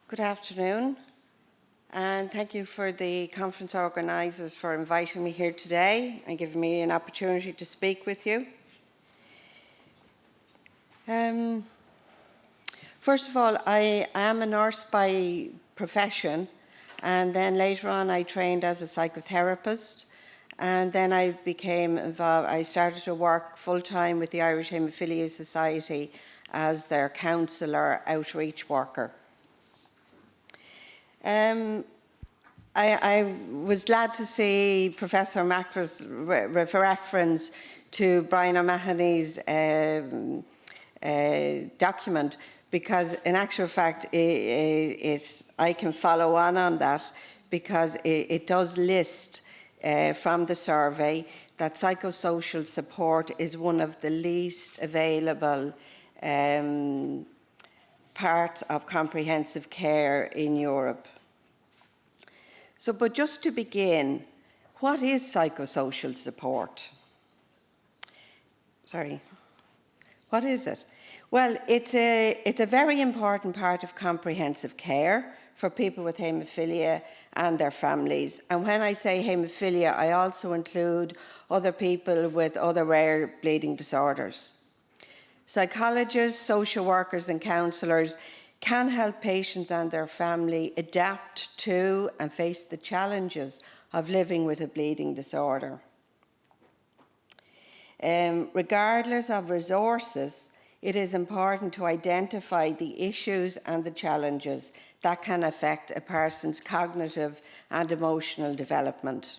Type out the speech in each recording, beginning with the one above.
Good afternoon, and thank you for the conference organisers for inviting me here today and giving me an opportunity to speak with you. First of all, I am a nurse by profession, and then later on I trained as a psychotherapist, and then I became involved. I started to work full-time with the Irish Haemophilia Society as their counsellor outreach worker. I was glad to see Professor Macra's reference to Brian O'Mahony's document, because in actual fact I can follow on that, because it does list from the survey that psychosocial support is one of the least available parts of comprehensive care in Europe. So, but just to begin, what is psychosocial support? What is it? Well, it's a very important part of comprehensive care for people with haemophilia and their families. And when I say haemophilia, I also include other people with other rare bleeding disorders. Psychologists, social workers and counsellors can help patients and their family adapt to and face the challenges of living with a bleeding disorder. Regardless of resources, it is important to identify the issues and the challenges that can affect a person's cognitive and emotional development.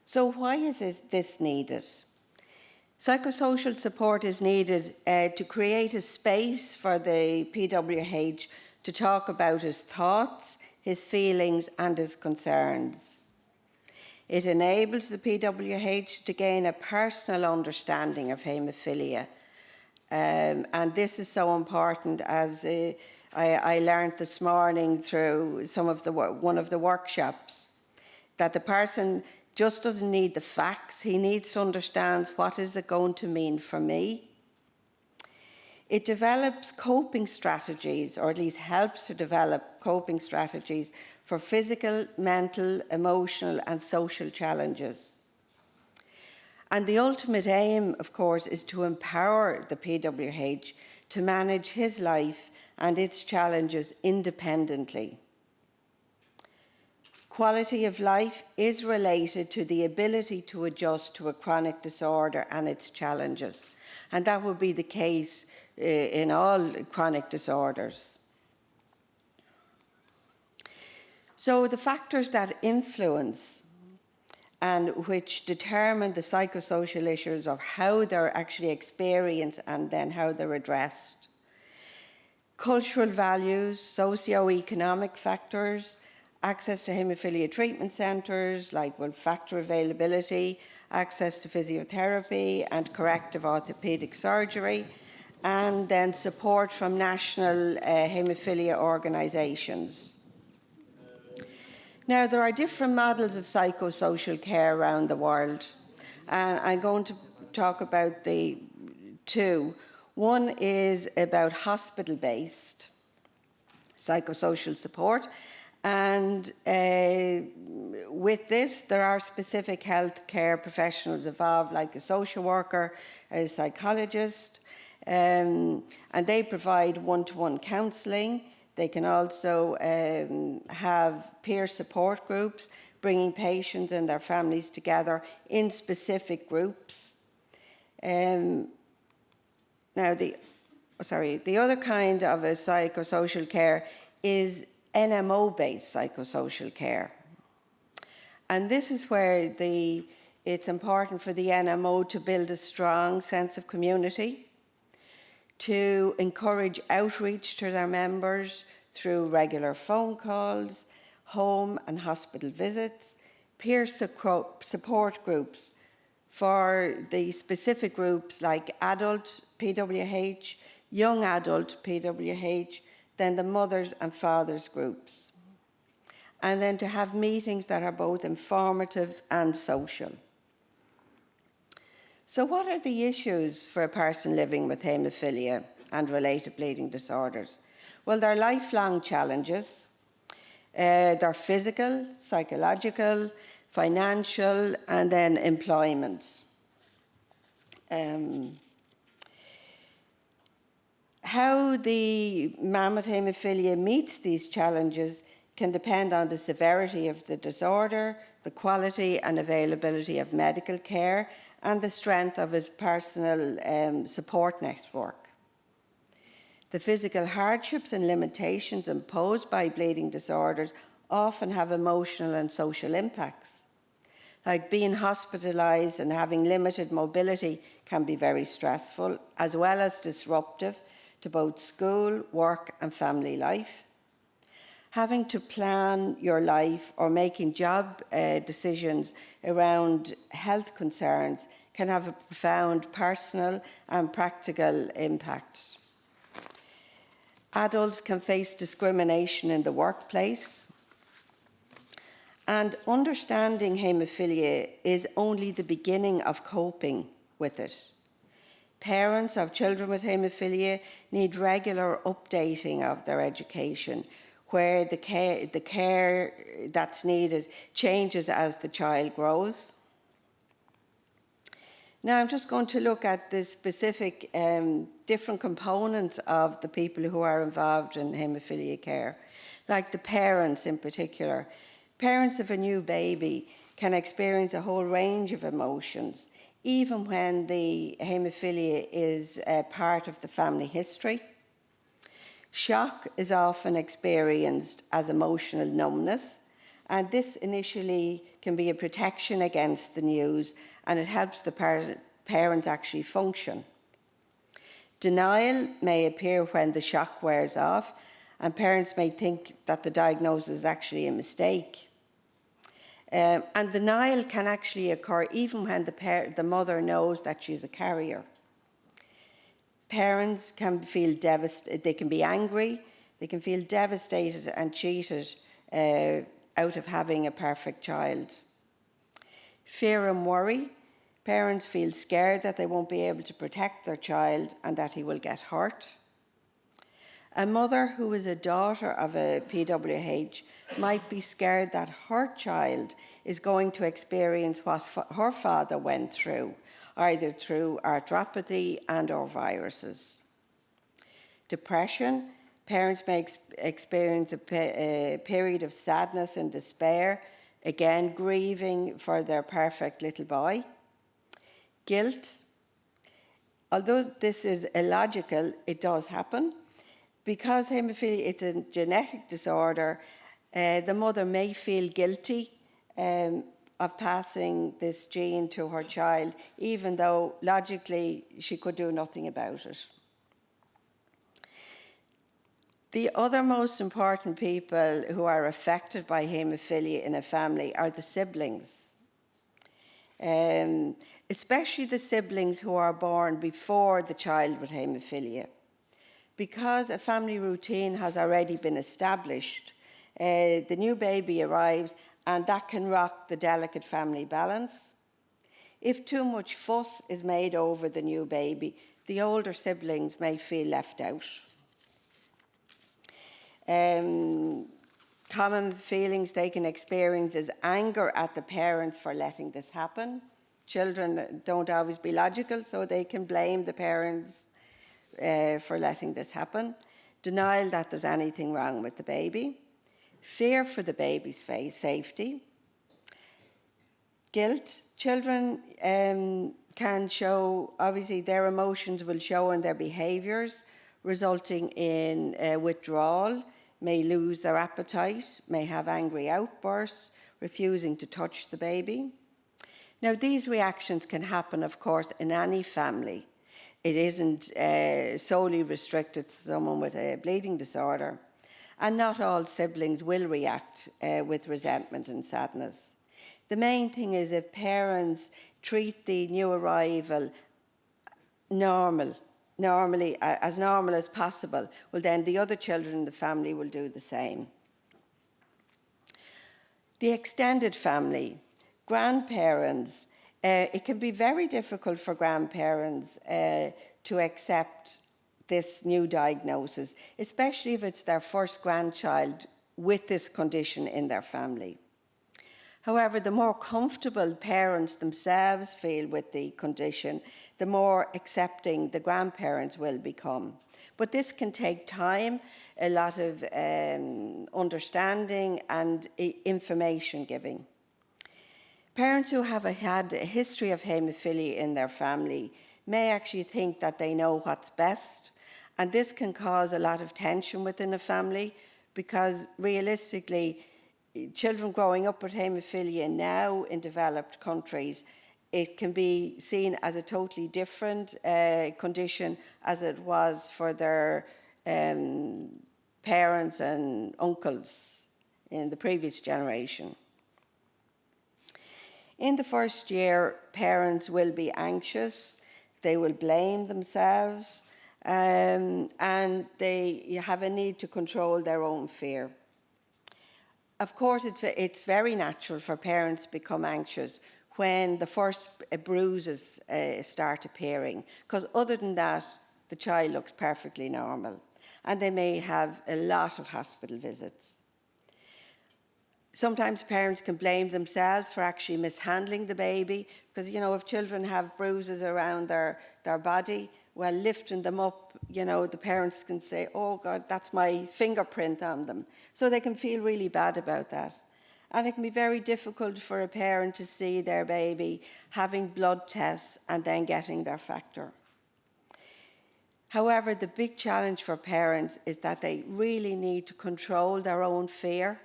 So why is this needed? Psychosocial support is needed to create a space for the PWH to talk about his thoughts, his feelings and his concerns. It enables the PWH to gain a personal understanding of haemophilia. And this is so important, as I learned this morning through one of the workshops, that the person just doesn't need the facts, he needs to understand what is it going to mean for me. It develops coping strategies, or at least helps to develop coping strategies for physical, mental, emotional and social challenges. And the ultimate aim, of course, is to empower the PWH to manage his life and its challenges independently. Quality of life is related to the ability to adjust to a chronic disorder and its challenges. And that would be the case in all chronic disorders. So the factors that influence and which determine the psychosocial issues of how they're actually experienced and then how they're addressed. Cultural values, socio-economic factors, access to haemophilia treatment centres, like factor availability, access to physiotherapy and corrective orthopaedic surgery, and then support from national haemophilia organisations. Now, there are different models of psychosocial care around the world, and I'm going to talk about the two. One is about hospital-based psychosocial support, and with this, there are specific healthcare professionals involved, like a social worker, a psychologist, and they provide one-to-one counselling. They can also have peer support groups, bringing patients and their families together in specific groups. Now, the other kind of a psychosocial care is NAMIbased psychosocial care. And this is where it's important for the NMO to build a strong sense of community, to encourage outreach to their members through regular phone calls, home and hospital visits, peer support groups for the specific groups like adult PWH, young adult PWH, then the mothers and fathers groups. And then to have meetings that are both informative and social. So what are the issues for a person living with haemophilia and related bleeding disorders? Well, they're lifelong challenges. They're physical, psychological, financial, and then employment. How the mum with haemophilia meets these challenges can depend on the severity of the disorder, the quality and availability of medical care, and the strength of his personal support network. The physical hardships and limitations imposed by bleeding disorders often have emotional and social impacts. Like being hospitalised and having limited mobility can be very stressful, as well as disruptive to both school, work and family life. Having to plan your life or making job decisions around health concerns can have a profound personal and practical impact. Adults can face discrimination in the workplace, and understanding haemophilia is only the beginning of coping with it. Parents of children with haemophilia need regular updating of their education, where the care that's needed changes as the child grows. Now I'm just going to look at the specific different components of the people who are involved in haemophilia care, like the parents in particular. Parents of a new baby can experience a whole range of emotions, even when the haemophilia is part of the family history. Shock is often experienced as emotional numbness, and this initially can be a protection against the news, and it helps the parents actually function. Denial may appear when the shock wears off, and parents may think that the diagnosis is actually a mistake. And denial can actually occur even when the mother knows that she's a carrier. Parents can feel devastated, they can be angry, they can feel devastated and cheated out of having a perfect child. Fear and worry. Parents feel scared that they won't be able to protect their child and that he will get hurt. A mother who is a daughter of a PWH might be scared that her child is going to experience what her father went through, either through arthropathy and or viruses. Depression. Parents may experience a period of sadness and despair, again grieving for their perfect little boy. Guilt. Although this is illogical, it does happen. Because haemophilia is a genetic disorder, the mother may feel guilty of passing this gene to her child, even though logically she could do nothing about it. The other most important people who are affected by haemophilia in a family are the siblings, especially the siblings who are born before the child with haemophilia. Because a family routine has already been established, the new baby arrives and that can rock the delicate family balance. If too much fuss is made over the new baby, the older siblings may feel left out. Common feelings they can experience is anger at the parents for letting this happen. Children don't always be logical, so they can blame the parents for letting this happen. Denial that there's anything wrong with the baby. Fear for the baby's safety. Guilt. Children can show, obviously their emotions will show in their behaviours, resulting in withdrawal, may lose their appetite, may have angry outbursts, refusing to touch the baby. Now, these reactions can happen, of course, in any family. It isn't solely restricted to someone with a bleeding disorder. And not all siblings will react with resentment and sadness. The main thing is if parents treat the new arrival normally, as normal as possible, well then the other children in the family will do the same. The extended family, grandparents, it can be very difficult for grandparents to accept this new diagnosis, especially if it's their first grandchild with this condition in their family. However, the more comfortable parents themselves feel with the condition, the more accepting the grandparents will become. But this can take time, a lot of understanding and information giving. Parents who have had a history of haemophilia in their family may actually think that they know what's best, and this can cause a lot of tension within a family because realistically, children growing up with haemophilia now in developed countries, it can be seen as a totally different condition as it was for their parents and uncles in the previous generation. In the first year, parents will be anxious, they will blame themselves, and they have a need to control their own fear. Of course, it's very natural for parents to become anxious when the first bruises start appearing, because other than that, the child looks perfectly normal, and they may have a lot of hospital visits. Sometimes parents can blame themselves for actually mishandling the baby, because, you know, if children have bruises around their body, well, lifting them up, you know, the parents can say, oh God, that's my fingerprint on them. So they can feel really bad about that. And it can be very difficult for a parent to see their baby having blood tests and then getting their factor. However, the big challenge for parents is that they really need to control their own fear.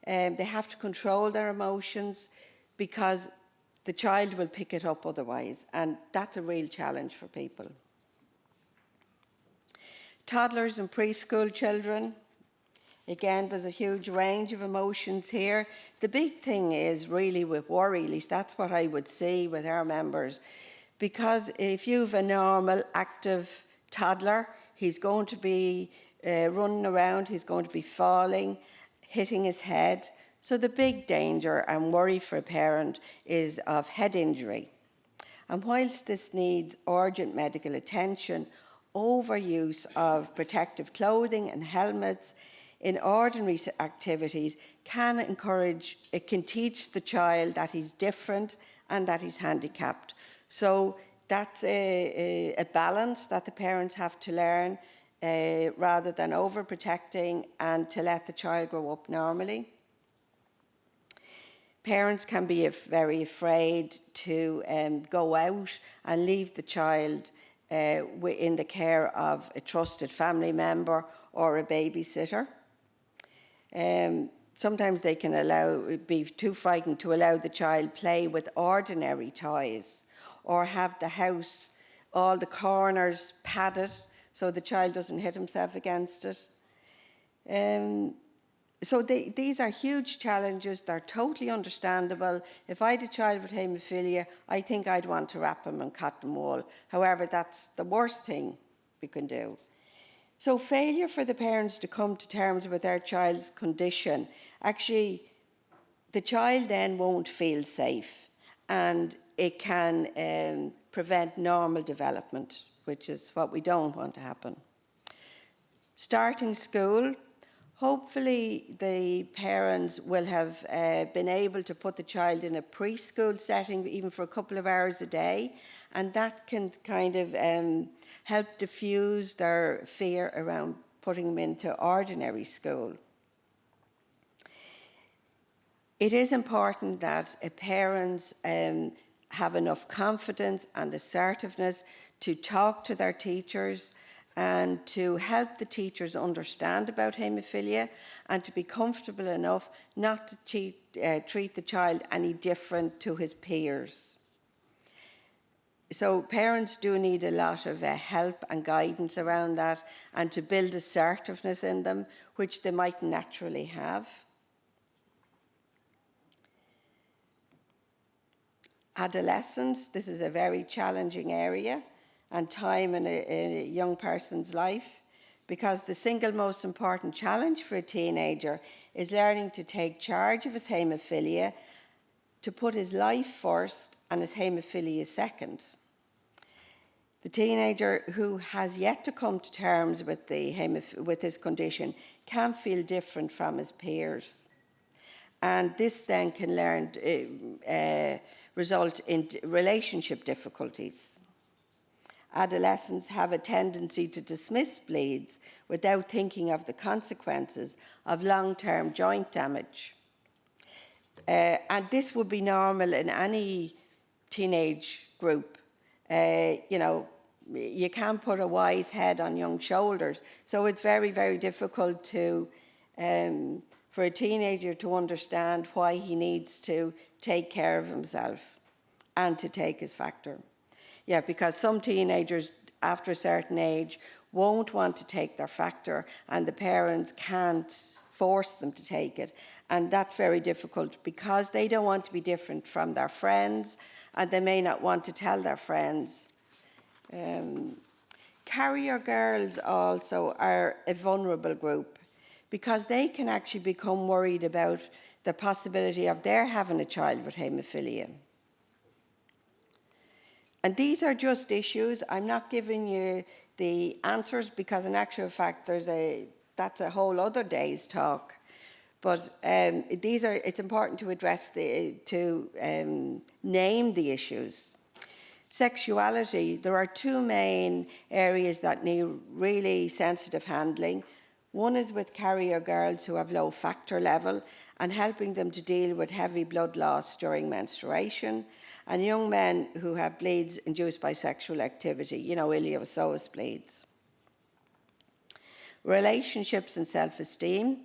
They have to control their emotions because the child will pick it up otherwise, and that's a real challenge for people. Toddlers and preschool children, again, there's a huge range of emotions here. The big thing is really with worry, at least that's what I would see with our members, because if you have a normal, active toddler, he's going to be running around, he's going to be falling, hitting his head. So the big danger and worry for a parent is of head injury. And whilst this needs urgent medical attention, overuse of protective clothing and helmets in ordinary activities can teach the child that he's different and that he's handicapped. So that's a balance that the parents have to learn rather than overprotecting and to let the child grow up normally. Parents can be very afraid to go out and leave the child in the care of a trusted family member or a babysitter. Sometimes they can be too frightened to allow the child play with ordinary toys or have the house, all the corners padded so the child doesn't hit himself against it. So these are huge challenges. They're totally understandable. If I had a child with haemophilia, I think I'd want to wrap him in cotton wool. However, that's the worst thing we can do. So failure for the parents to come to terms with their child's condition, actually, the child then won't feel safe, and it can prevent normal development, which is what we don't want to happen. Starting school. Hopefully the parents will have been able to put the child in a preschool setting even for a couple of hours a day, and that can kind of help diffuse their fear around putting them into ordinary school. It is important that parents have enough confidence and assertiveness to talk to their teachers and to help the teachers understand about haemophilia and to be comfortable enough not to treat the child any different to his peers. So parents do need a lot of help and guidance around that and to build assertiveness in them, which they might naturally have. Adolescents, this is a very challenging area and time in a young person's life, because the single most important challenge for a teenager is learning to take charge of his haemophilia, to put his life first and his haemophilia second. The teenager who has yet to come to terms with this condition can feel different from his peers. And this then can result in relationship difficulties. Adolescents have a tendency to dismiss bleeds without thinking of the consequences of long-term joint damage. And this would be normal in any teenage group. You know, you can't put a wise head on young shoulders. So it's very, very difficult to, for a teenager to understand why he needs to take care of himself and to take his factor. Yeah, because some teenagers after a certain age won't want to take their factor and the parents can't force them to take it. And that's very difficult because they don't want to be different from their friends and they may not want to tell their friends. Carrier girls also are a vulnerable group because they can actually become worried about the possibility of their having a child with haemophilia. And these are just issues. I'm not giving you the answers because in actual fact that's a whole other day's talk. But it's important to address name the issues. Sexuality, there are two main areas that need really sensitive handling. One is with carrier girls who have low factor level and helping them to deal with heavy blood loss during menstruation, and young men who have bleeds induced by sexual activity, you know, ileoceous bleeds. Relationships and self-esteem.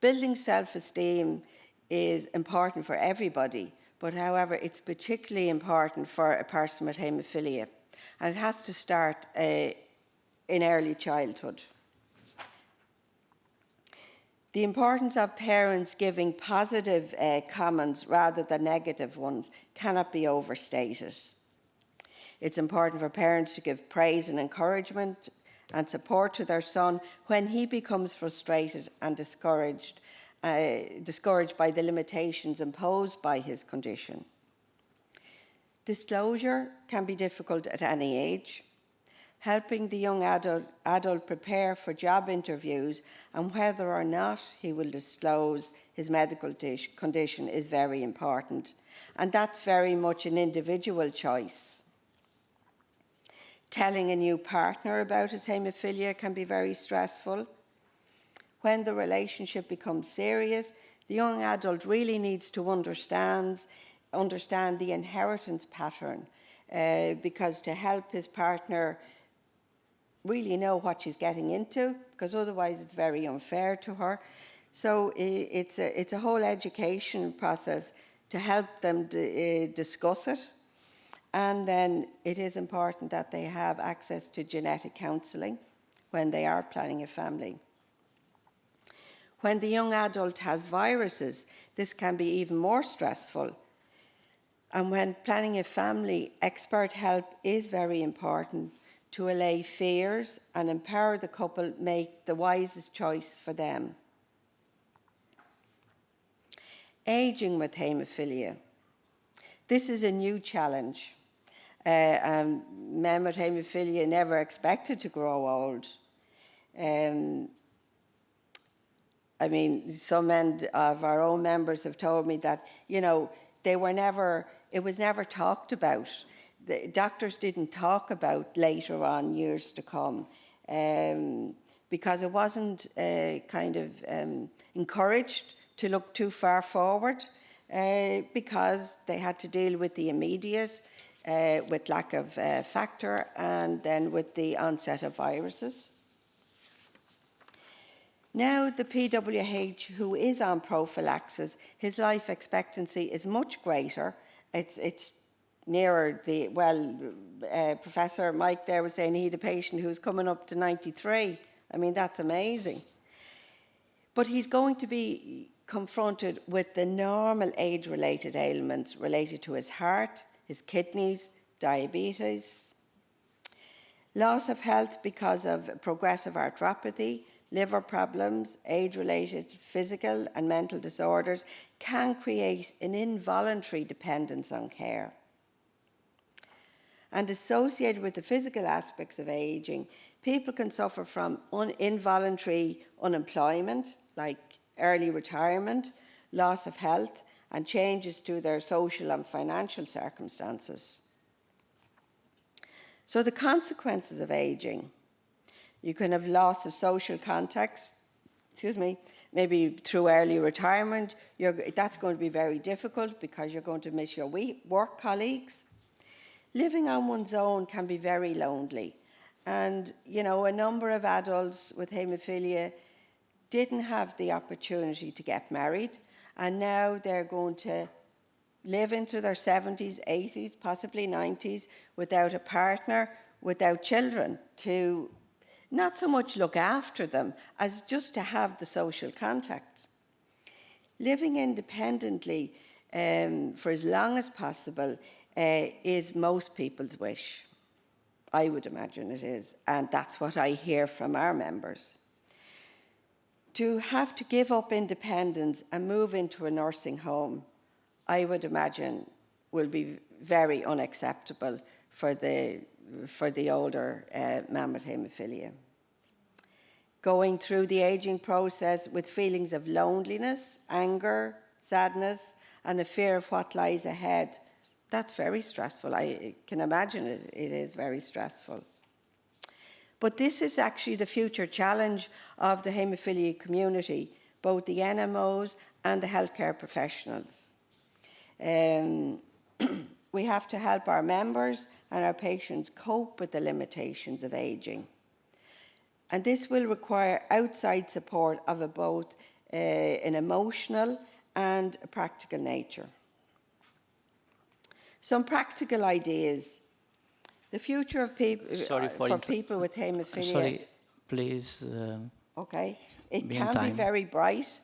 Building self-esteem is important for everybody, but however, it's particularly important for a person with haemophilia, and it has to start in early childhood. The importance of parents giving positive comments rather than negative ones cannot be overstated. It's important for parents to give praise and encouragement and support to their son when he becomes frustrated and discouraged by the limitations imposed by his condition. Disclosure can be difficult at any age. Helping the young adult prepare for job interviews and whether or not he will disclose his medical condition is very important. And that's very much an individual choice. Telling a new partner about his haemophilia can be very stressful. When the relationship becomes serious, the young adult really needs to understand the inheritance pattern because to help his partner really know what she's getting into, because otherwise it's very unfair to her. So it's a whole education process to help them discuss it. And then it is important that they have access to genetic counselling when they are planning a family. When the young adult has viruses, this can be even more stressful. And when planning a family, expert help is very important to allay fears and empower the couple make the wisest choice for them. Ageing with haemophilia. This is a new challenge. Men with haemophilia never expected to grow old. I mean, some of our own members have told me that, you know, it was never talked about. The doctors didn't talk about later on, years to come, because it wasn't encouraged to look too far forward, because they had to deal with the immediate, with lack of factor, and then with the onset of viruses. Now the PWH who is on prophylaxis, his life expectancy is much greater. It's nearer Professor Mike there was saying he had a patient who's coming up to 93. I mean, that's amazing. But he's going to be confronted with the normal age-related ailments related to his heart, his kidneys, diabetes, loss of health because of progressive arthropathy, liver problems, age-related physical and mental disorders can create an involuntary dependence on care. And associated with the physical aspects of ageing, people can suffer from involuntary unemployment, like early retirement, loss of health, and changes to their social and financial circumstances. So the consequences of ageing: you can have loss of social contacts, maybe through early retirement. That's going to be very difficult because you're going to miss your work colleagues. Living on one's own can be very lonely. And, you know, a number of adults with haemophilia didn't have the opportunity to get married, and now they're going to live into their 70s, 80s, possibly 90s without a partner, without children to not so much look after them as just to have the social contact. Living independently for as long as possible is most people's wish. I would imagine it is, and that's what I hear from our members. To have to give up independence and move into a nursing home, I would imagine, will be very unacceptable for the older man with haemophilia. Going through the ageing process with feelings of loneliness, anger, sadness, and a fear of what lies ahead, that's very stressful. I can imagine it is very stressful. But this is actually the future challenge of the haemophilia community, both the NMOs and the healthcare professionals. We have to help our members and our patients cope with the limitations of ageing. And this will require outside support of both an emotional and a practical nature. Some practical ideas. The future of people for people with haemophilia. Sorry, please. Okay, it can be very bright.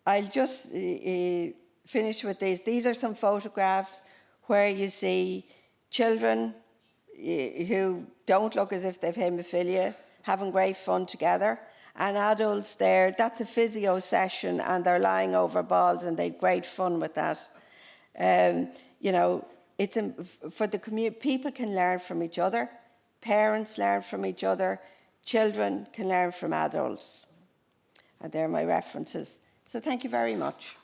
I'll just finish with this. These are some photographs where you see children who don't look as if they've haemophilia having great fun together, and adults there. That's a physio session, and they're lying over balls, and they had great fun with that. You know. It's for the community. People can learn from each other, parents learn from each other, children can learn from adults. And they're my references. So thank you very much.